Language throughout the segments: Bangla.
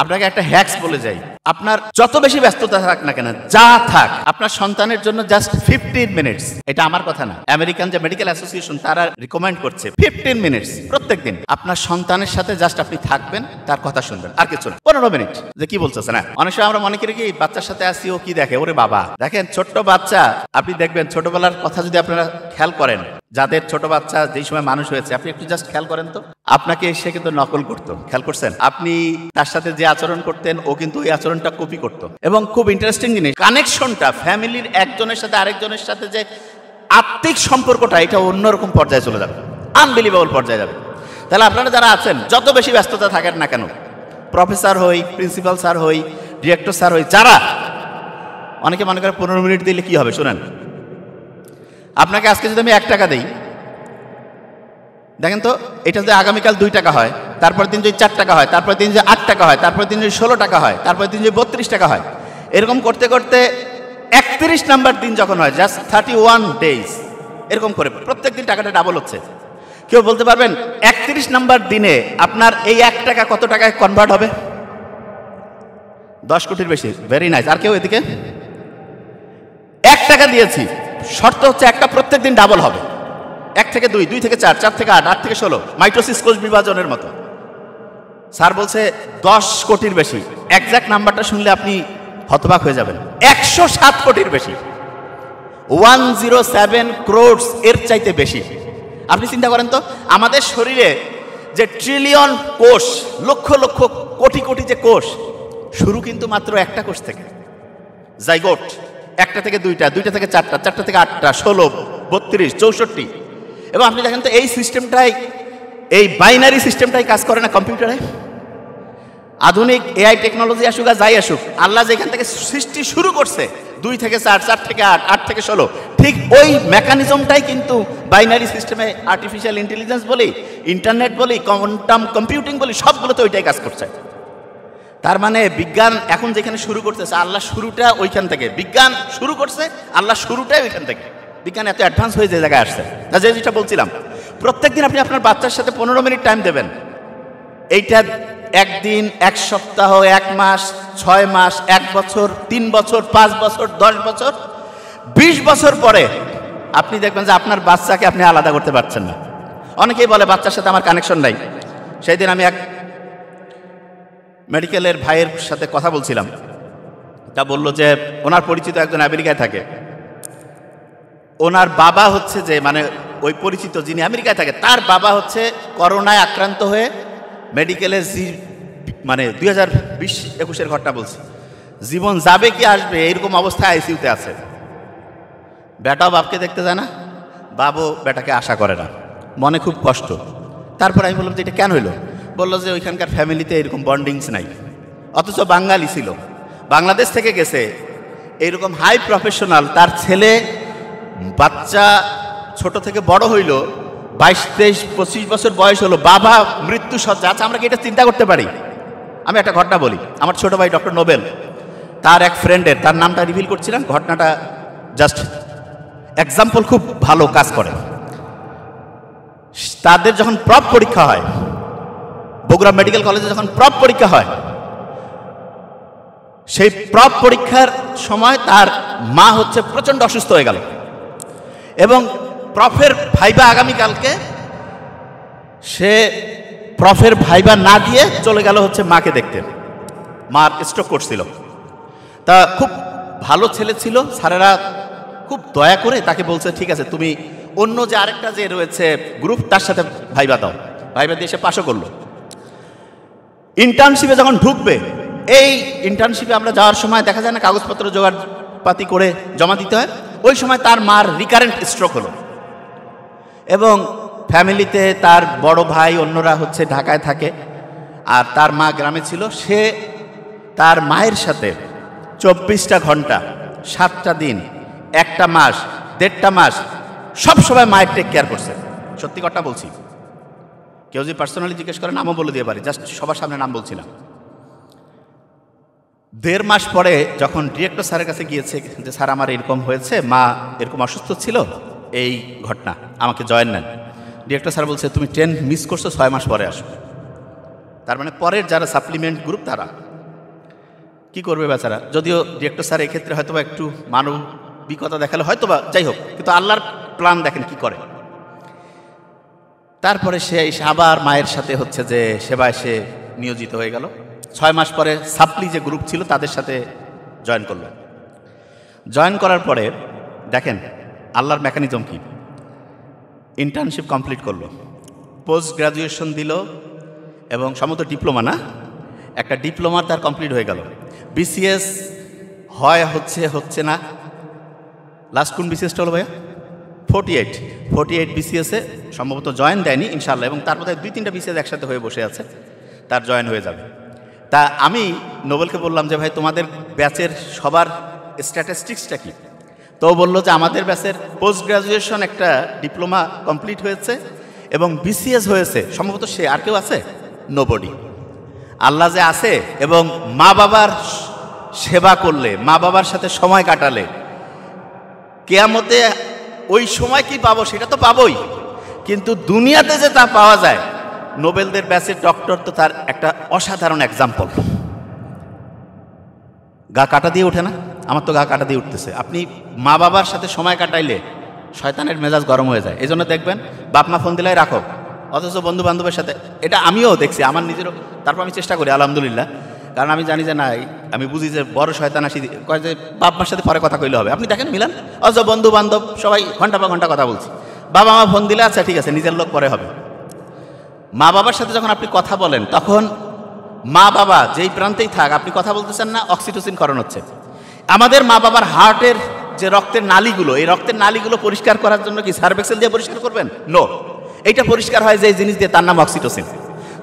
আপনাকে একটা হ্যাক্স বলে যাই, আপনার যত বেশি ব্যস্ততা থাক না কেন, যা থাক, আপনার সন্তানের জন্য জাস্ট 15 মিনিটস, এটা আমার কথা না, আমেরিকান যে মেডিকেল অ্যাসোসিয়েশন তারা রিকমেন্ড করছে 15 মিনিটস প্রত্যেক দিন আপনার সন্তানের সাথে জাস্ট আপনি থাকবেন, তার কথা শুনবেন, আর কিছু না। 15 মিনিট যে কি বলতেছে না, অনেক সময় আমরা মনে করি কি বাচ্চার সাথে আসি, ও কি দেখে, ওরে বাবা, দেখেন ছোট্ট বাচ্চা, আপনি দেখবেন ছোটবেলার কথা যদি আপনারা খেয়াল করেন, যাদের ছোট বাচ্চা যেই সময় মানুষ হয়েছে, আপনি একটু জাস্ট খেয়াল করেন তো, আপনাকে সে কিন্তু নকল করতো, খেয়াল করছেন? আপনি তার সাথে যে আচরণ করতেন, ও কিন্তু ওই আচরণটা কপি করতো। এবং খুব ইন্টারেস্টিং জিনিস, কানেকশনটা ফ্যামিলির একজনের সাথে আরেকজনের সাথে যে আত্মিক সম্পর্কটা, এটা অন্যরকম পর্যায়ে চলে যাবে, আনবিলিভেবল পর্যায়ে যাবে। তাহলে আপনারা যারা আছেন, যত বেশি ব্যস্ততা থাকেন না কেন, প্রফেসর হই, প্রিন্সিপাল স্যার হই, ডিরেক্টর স্যার হই, যারা, অনেকে মনে করে 15 মিনিট দিলে কি হবে, শোনেন, আপনাকে আজকে যদি আমি 1 টাকা দিই, দেখেন তো, এটা যদি আগামীকাল 2 টাকা হয়, তারপর দিন যদি 4 টাকা হয়, তারপর দিন যদি 8 টাকা হয়, তারপর দিন যদি 16 টাকা হয়, তারপর দিন যদি 32 টাকা হয়, এরকম করতে করতে 31 নাম্বার দিন যখন হয়, জাস্ট 31 ডেজ, এরকম করে প্রত্যেক দিন টাকাটা ডাবল হচ্ছে। কেউ বলতে পারবেন 31 নাম্বার দিনে আপনার এই 1 টাকা কত টাকায় কনভার্ট হবে? 10 কোটির বেশি। Very nice. আর কেউ এদিকে? 1 টাকা দিয়েছি, শর্ত হচ্ছে একটা প্রত্যেক দিন ডাবল হবে, 1 থেকে 2, 2 থেকে 4, 4 থেকে 8, 8 থেকে 16, মাইটোসিস কোষ বিভাজনের মতো। স্যার বলছে 10 কোটির বেশি। এক্সাক্ট নাম্বারটা শুনলে আপনি হতবাক হয়ে যাবেন, 107 কোটির বেশি, 107 ক্রোড়স, এর চাইতে বেশি। আপনি চিন্তা করেন তো, আমাদের শরীরে যে ট্রিলিয়ন কোষ, লক্ষ লক্ষ কোটি কোটি যে কোষ, শুরু কিন্তু মাত্র একটা কোষ থেকে, জাইগোট, 1টা থেকে 2টা, 2টা থেকে 4টা, 4টা থেকে 8টা, 16, 32, 64। এবং আপনি দেখেন তো, এই সিস্টেমটাই, এই বাইনারি সিস্টেমটাই কাজ করে না কম্পিউটারে। আধুনিক এআই টেকনোলজি আসুক আর যাই আসুক, আল্লাহ যেখান থেকে সৃষ্টি শুরু করছে, 2 থেকে 4, 4 থেকে 8, 8 থেকে 16, ঠিক ওই মেকানিজমটাই কিন্তু বাইনারি সিস্টেমে, আর্টিফিশিয়াল ইন্টেলিজেন্স বলি, ইন্টারনেট বলি, কোয়ান্টাম কম্পিউটিং বলি, সবগুলোতে ওইটাই কাজ করছে। তার মানে বিজ্ঞান এখন যেখানে শুরু করতেছে, আল্লাহ শুরুটা ওইখান থেকে, বিজ্ঞান শুরু করছে, আল্লাহ শুরুটাই ওইখান থেকে। বিজ্ঞান এত অ্যাডভান্স হয়ে যে জায়গায় আসছে। না, যেটা বলছিলাম, প্রত্যেকদিন আপনি আপনার বাচ্চার সাথে 15 মিনিট টাইম দেবেন। এইটা 1 দিন, 1 সপ্তাহ, 1 মাস, 6 মাস, 1 বছর, 3 বছর, 5 বছর, 10 বছর, 20 বছর পরে আপনি দেখবেন যে আপনার বাচ্চাকে আপনি আলাদা করতে পারছেন না। অনেকেই বলে বাচ্চার সাথে আমার কানেকশন নাই। সেই দিন আমি এক মেডিকেলের ভাইয়ের সাথে কথা বলছিলাম, তা বললো যে ওনার পরিচিত একজন আমেরিকায় থাকে, ওনার বাবা হচ্ছে যে, মানে ওই পরিচিত যিনি আমেরিকায় থাকে, তার বাবা হচ্ছে করোনায় আক্রান্ত হয়ে মেডিকেলে, মানে 2020-21 ঘটনা বলছি, জীবন যাবে কি আসবে এরকম অবস্থায় আইসিইউতে আছে। বেটাও বাপকে দেখতে যায় না, বাবও বেটাকে আশা করে না, মনে খুব কষ্ট। তারপর আমি বললাম যে এটা কেন হইলো? বললো যে ওইখানকার ফ্যামিলিতে এরকম বন্ডিংস নাই, অথচ বাঙালি ছিল, বাংলাদেশ থেকে গেছে, এইরকম হাই প্রফেশনাল, তার ছেলে বাচ্চা ছোট থেকে বড় হইল, 22, 23, 25 বছর বয়স হলো, বাবা মৃত্যু সজ্জা। আচ্ছা, আমরা কি এটা চিন্তা করতে পারি? আমি একটা ঘটনা বলি, আমার ছোট ভাই ডক্টর নোবেল, তার এক ফ্রেন্ডের, তার নামটা রিভিল করছিলাম, ঘটনাটা জাস্ট এক্সাম্পল, খুব ভালো কাজ করে। তাদের যখন প্রব পরীক্ষা হয়, বগুড়া মেডিকেল কলেজে যখন প্রব পরীক্ষা হয়, সেই প্রব পরীক্ষার সময় তার মা হচ্ছে প্রচন্ড অসুস্থ হয়ে গেল, এবং প্রফের ভাইবা আগামীকালকে, সে প্রফের ভাইবা না দিয়ে চলে গেল হচ্ছে মাকে দেখতে। মার স্ট্রোক করছিল। তা খুব ভালো ছেলে ছিল, স্যারেরা খুব দয়া করে তাকে বলছে, ঠিক আছে তুমি অন্য যে আরেকটা যে রয়েছে গ্রুপ, তার সাথে ভাইবা দাও। ভাইবা দিয়ে সে পাশও করলো। ইন্টার্নশিপে যখন ঢুকবে, এই ইন্টার্নশিপে আমরা যাওয়ার সময় দেখা যায় না, কাগজপত্র জোগাড়পাতি করে জমা দিতে হয়, ওই সময় তার মার রিকারেন্ট স্ট্রোক হলো। এবং ফ্যামিলিতে তার বড় ভাই অন্যরা হচ্ছে ঢাকায় থাকে, আর তার মা গ্রামে ছিল। সে তার মায়ের সাথে 24টা ঘন্টা, 7টা দিন, 1টা মাস, 1.5টা মাস সব সময় মায়ের টেক কেয়ার করছে। সত্যি কথা বলছি, কেউ যদি পার্সোনালি জিজ্ঞেস করে নামও বলে দিয়ে পারি, জাস্ট সবার সামনে নাম বলছিলাম। 1.5 মাস পরে যখন ডিরেক্টর স্যারের কাছে গিয়েছে যে স্যার আমার এরকম হয়েছে, মা এরকম অসুস্থ ছিল, এই ঘটনা, আমাকে জয়েন নেন। ডিরেক্টর স্যার বলছে তুমি ট্রেন মিস করছো, 6 মাস পরে আসো। তার মানে পরের যারা সাপ্লিমেন্ট গ্রুপ তারা কি করবে বেচারা, যদিও ডিরেক্টর স্যার এক্ষেত্রে হয়তো বা একটু মানবিকতা দেখালে হয়তো বা, যাই হোক, কিন্তু আল্লাহর প্ল্যান দেখেন কি করে। তারপরে সে আবার মায়ের সাথে হচ্ছে যে সেবায় সে নিয়োজিত হয়ে গেল। 6 মাস পরে সাপ্লি যে গ্রুপ ছিল তাদের সাথে জয়েন করল। জয়েন করার পরে দেখেন আল্লাহর মেকানিজম কি, ইন্টার্নশিপ কমপ্লিট করলো, পোস্ট গ্রাজুয়েশন দিল, এবং সম্ভবত ডিপ্লোমা, না একটা ডিপ্লোমা তার কমপ্লিট হয়ে গেল। বিসিএস হচ্ছে না, লাস্ট কোন বিসিএসটা হলো ভাইয়া? 48 বিসিএসে সম্ভবত জয়েন দেয়নি ইনশাল্লাহ, এবং তারপর 2-3টা বিসিএস একসাথে হয়ে বসে আছে, তার জয়েন হয়ে যাবে। তা আমি নোবেলকে বললাম যে ভাই তোমাদের ব্যাচের সবার স্ট্যাটিস্টিক্সটা কি? তো বললো যে আমাদের ব্যাচের পোস্ট গ্রাজুয়েশন একটা ডিপ্লোমা কমপ্লিট হয়েছে এবং বিসিএস হয়েছে, সম্ভবত সে আর কেউ আছে? নোবডি। আল্লাহ যে আছে, এবং মা বাবার সেবা করলে, মা বাবার সাথে সময় কাটালে কিয়ামতে ওই সময় কি পাবো সেটা তো পাবোই, কিন্তু দুনিয়াতে যে তা পাওয়া যায়, নোবেলদের ব্যাচের ডক্টর তো তার একটা অসাধারণ এক্সাম্পল। গা কাটা দিয়ে ওঠে না? আমার তো গা কাটা দিয়ে উঠতেছে। আপনি মা বাবার সাথে সময় কাটাইলে শয়তানের মেজাজ গরম হয়ে যায়। এই জন্য দেখবেন বাপ মা ফোন দিলাই রাখো, অথচ বন্ধু বান্ধবের সাথে, এটা আমিও দেখছি আমার নিজেরও। তারপর আমি চেষ্টা করি আলহামদুলিল্লাহ, কারণ আমি জানি যে না, আমি বুঝি যে বড় শয়তান আসি কয় যে বাপ মার সাথে পরে কথা কইলে হবে। আপনি দেখেন মিলান, অথচ বন্ধু বান্ধব সবাই ঘন্টা বা ঘন্টা কথা বলছি, বাবা মা ফোন দিলে আচ্ছা ঠিক আছে নিজের লোক পরে হবে। মা বাবার সাথে যখন আপনি কথা বলেন, তখন মা বাবা যেই প্রান্তেই থাক, আপনি কথা বলতেছেন না, অক্সিটোসিন ক্ষরণ হচ্ছে। আমাদের মা বাবার হার্টের যে রক্তের নালীগুলো, এই রক্তের নালীগুলো পরিষ্কার করার জন্য কি সার্ভেক্সেল দিয়ে পরিষ্কার করবেন? নো, এইটা পরিষ্কার হয় যে জিনিস দিয়ে, তার নাম অক্সিটোসিন।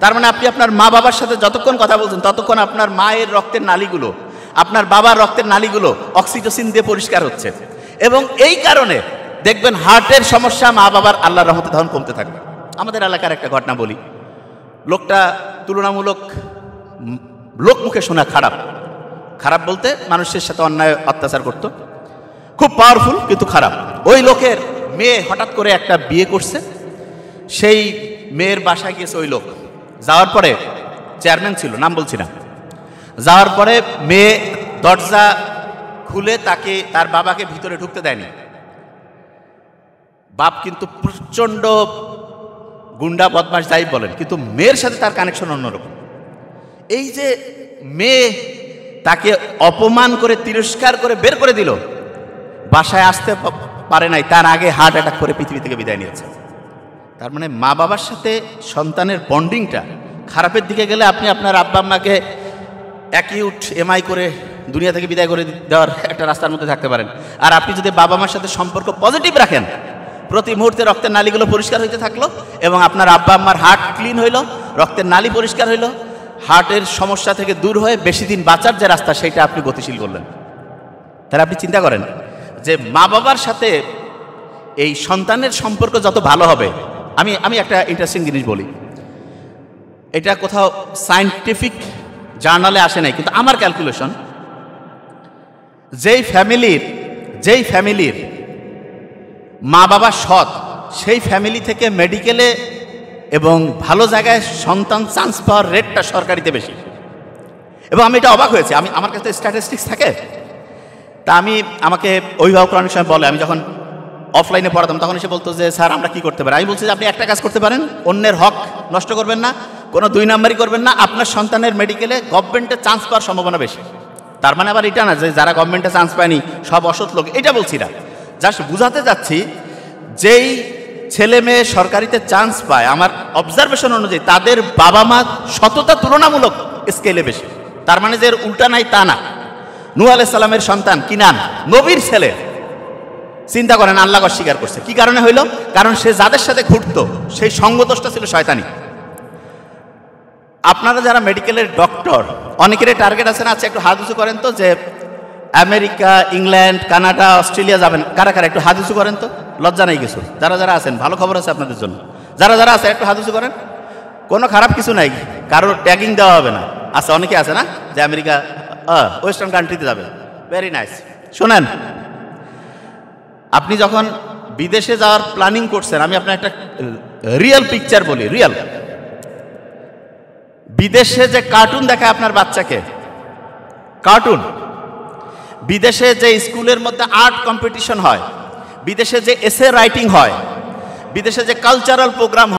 তার মানে আপনি আপনার মা বাবার সাথে যতক্ষণ কথা বলছেন, ততক্ষণ আপনার মায়ের রক্তের নালীগুলো, আপনার বাবার রক্তের নালীগুলো অক্সিটোসিন দিয়ে পরিষ্কার হচ্ছে, এবং এই কারণে দেখবেন হার্টের সমস্যা মা বাবার আল্লাহর রহমতে তখন কমতে থাকবে। আমাদের এলাকার একটা ঘটনা বলি। লোকটা তুলনামূলক লোক মুখে শোনা খারাপ বলতে মানুষের সাথে অন্যায় অত্যাচার করত, খুব পাওয়ারফুল কিন্তু খারাপ। ওই লোকের মেয়ে হঠাৎ করে একটা বিয়ে করছে, সেই মেয়ের বাসায় গিয়েছে ওই লোক। যাওয়ার পরে, চেয়ারম্যান ছিল, নাম বলছি না, যাওয়ার পরে মেয়ে দরজা খুলে তাকে, তার বাবাকে ভিতরে ঢুকতে দেয়নি। বাপ কিন্তু প্রচণ্ড গুন্ডা বদমাশ যাই বলেন, কিন্তু মেয়ের সাথে তার কানেকশন অন্যরকম। এই যে মেয়ে তাকে অপমান করে তিরস্কার করে বের করে দিল, বাসায় আসতে পারে নাই, তার আগে হার্ট অ্যাটাক করে পৃথিবী থেকে বিদায় নিয়েছে। তার মানে মা বাবার সাথে সন্তানের বন্ডিংটা খারাপের দিকে গেলে আপনি আপনার আব্বা আম্মাকে অ্যাকিউট এমআই করে দুনিয়া থেকে বিদায় করে দেওয়ার একটা রাস্তার মধ্যে থাকতে পারেন। আর আপনি যদি বাবা মার সাথে সম্পর্ক পজিটিভ রাখেন, প্রতি মুহূর্তে রক্তের নালীগুলো পরিষ্কার হইতে থাকলো, এবং আপনার আব্বা আম্মার হার্ট ক্লিন হইল, রক্তের নালী পরিষ্কার হইল, হার্টের সমস্যা থেকে দূর হয়ে বেশি দিন বাঁচার যে রাস্তা সেটা আপনি গতিশীল করলেন। তাহলে আপনি চিন্তা করেন যে মা বাবার সাথে এই সন্তানের সম্পর্ক যত ভালো হবে। আমি একটা ইন্টারেস্টিং জিনিস বলি, এটা কোথাও সায়েন্টিফিক জার্নালে আসে নাই, কিন্তু আমার ক্যালকুলেশন, যেই ফ্যামিলির মা বাবা সৎ, সেই ফ্যামিলি থেকে মেডিকেলে এবং ভালো জায়গায় সন্তান চান্স পাওয়ার রেটটা সরকারিতে বেশি। এবং আমি এটা অবাক হয়েছি, আমার কাছে স্ট্যাটিস্টিক্স থাকে, তা আমাকে অভিভাবকরা অনেক সময় বলে, আমি যখন অফলাইনে পড়াতাম তখন এসে বলতো যে স্যার আমরা কি করতে পারি। আমি বলছি যে আপনি একটা কাজ করতে পারেন, অন্যের হক নষ্ট করবেন না, কোনো 2 নাম্বারই করবেন না, আপনার সন্তানের মেডিকেলে গভর্নমেন্টে চান্স পাওয়ার সম্ভাবনা বেশি। তার মানে আবার এটা না যে যারা গভর্নমেন্টে চান্স পায়নি সব অসৎ লোক, এটা বলছি না, জাস্ট বুঝাতে যাচ্ছি যেই ছেলে মেয়ে সরকারিতে চান্স পায়, আমার অবজারভেশন অনুযায়ী তাদের বাবা মা সততা তুলনামূলক স্কেলে বেশি। তার মানে যে উল্টা নাই তা না। নূহ আলাইহিস সালামের সন্তান কিনান, নবীর ছেলে, চিন্তা করেন আল্লাহ অস্বীকার করছে। কি কারণে হইল? কারণ সে যাদের সাথে ঘুরতো সেই সঙ্গদোষটা ছিল শয়তানি। আপনারা যারা মেডিকেলের ডক্টর, অনেকেরই টার্গেট আছে না, আচ্ছা একটু হাত উঁচু করেন তো, যে আমেরিকা, ইংল্যান্ড, কানাডা, অস্ট্রেলিয়া যাবেন, কারা কারা একটু হাত উঁচু করেন তো, লজ্জা নেই কিছু। যারা আছেন ভালো খবর আছে আপনাদের জন্য, যারা আছে একটু হাত উঁচু করেন, কোনো খারাপ কিছু নাই, কারোর ট্যাগিং দেওয়া হবে না। আচ্ছা অনেকে আছে না যে আমেরিকা, ওয়েস্টার্ন কান্ট্রিতে যাবে, ভেরি নাইস। শোনেন, আপনি যখন বিদেশে যাওয়ার প্ল্যানিং করছেন, আমি আপনার একটা রিয়েল পিকচার বলি, রিয়েল। বিদেশে যে কার্টুন দেখায় আপনার বাচ্চাকে, কার্টুন, বিদেশে যে স্কুলের মধ্যে আর্ট কম্পিটিশন হয়, বিদেশে যে এসে রাইটিং হয়, বিদেশে যে কালচারাল প্রোগ্রাম